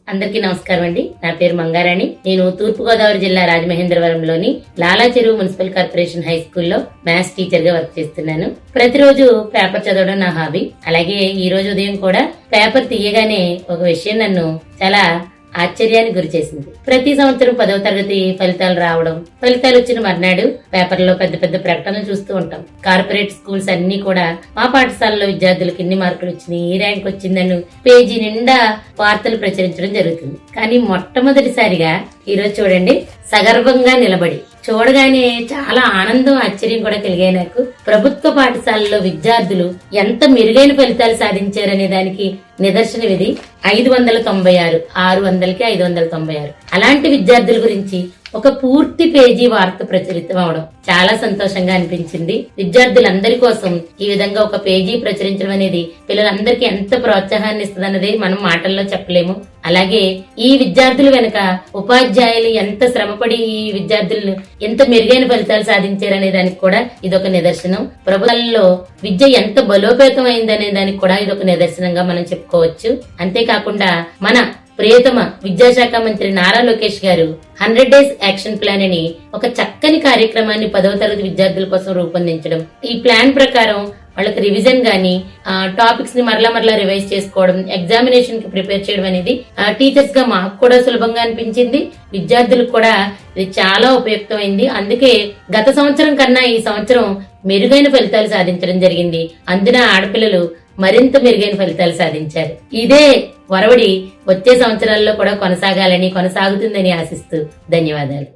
అందరికీ నమస్కారం అండి. నా పేరు మంగారాణి. నేను తూర్పుగోదావరి జిల్లా రాజమహేంద్రవరంలోని లాలా చెరువు మున్సిపల్ కార్పొరేషన్ హై స్కూల్లో మ్యాథ్స్ టీచర్ గా వర్క్ చేస్తున్నాను. ప్రతిరోజు పేపర్ చదవడం నా హాబీ. అలాగే ఈ రోజు ఉదయం కూడా పేపర్ తీయగానే ఒక విషయం నన్ను చాలా ఆశ్చర్యానికి గురి చేసింది. ప్రతి సంవత్సరం 10వ తరగతి ఫలితాలు రావడం, ఫలితాలు వచ్చిన మర్నాడు పేపర్లో పెద్ద పెద్ద ప్రకటనలు చూస్తూ ఉంటాం. కార్పొరేట్ స్కూల్స్ అన్ని కూడా మా పాఠశాలలో విద్యార్థులకు ఎన్ని మార్కులు వచ్చినాయి, ఈ ర్యాంక్ వచ్చిందని పేజీ నిండా వార్తలు ప్రచురించడం జరుగుతుంది. కానీ మొట్టమొదటిసారిగా ఈరోజు చూడండి, సగర్వంగా నిలబడి చూడగానే చాలా ఆనందం, ఆశ్చర్యం కూడా కలిగాయి నాకు. ప్రభుత్వ పాఠశాలలో విద్యార్థులు ఎంత మెరుగైన ఫలితాలు సాధించారనే దానికి నిదర్శనం ఇది. 596, 600కి 596. అలాంటి విద్యార్థుల గురించి ఒక పూర్తి పేజీ వార్త ప్రచురితం అవడం చాలా సంతోషంగా అనిపించింది. విద్యార్థులందరి కోసం ఈ విధంగా ఒక పేజీ ప్రచురించడం అనేది పిల్లలందరికీ ఎంత ప్రోత్సాహాన్ని ఇస్తుందన్నది మనం మాటల్లో చెప్పలేము. అలాగే ఈ విద్యార్థుల వెనుక ఉపాధ్యాయులు ఎంత శ్రమపడి ఈ విద్యార్థులను ఎంత మెరుగైన ఫలితాలు సాధించారనే దానికి కూడా ఇదొక నిదర్శనం. ప్రభుత్వాలలో విద్య ఎంత బలోపేతం అయిందనే దానికి కూడా ఇదొక నిదర్శనంగా మనం చెప్పుకోవచ్చు. అంతేకాకుండా మన ప్రియతమ విద్యాశాఖ మంత్రి నారా లోకేష్ గారు 100 days యాక్షన్ ప్లాన్ అని ఒక చక్కని కార్యక్రమాన్ని 10వ తరగతి విద్యార్థుల కోసం రూపొందించడం. ఈ ప్లాన్ ప్రకారం వాళ్ళకి రివిజన్ గానీ టాపిక్స్ ని మరలా రివైజ్ చేసుకోవడం, ఎగ్జామినేషన్ కి ప్రిపేర్ చేయడం అనేది టీచర్స్ గా మాకు కూడా సులభంగా అనిపించింది. విద్యార్థులకు కూడా ఇది చాలా ఉపయుక్తమైంది. అందుకే గత సంవత్సరం కన్నా ఈ సంవత్సరం మెరుగైన ఫలితాలు సాధించడం జరిగింది. అందున ఆడపిల్లలు మరింత మెరుగైన ఫలితాలు సాధించారు. ఇదే వరవడి వచ్చే సంవత్సరాల్లో కూడా కొనసాగాలని, కొనసాగుతుందని ఆశిస్తూ ధన్యవాదాలు.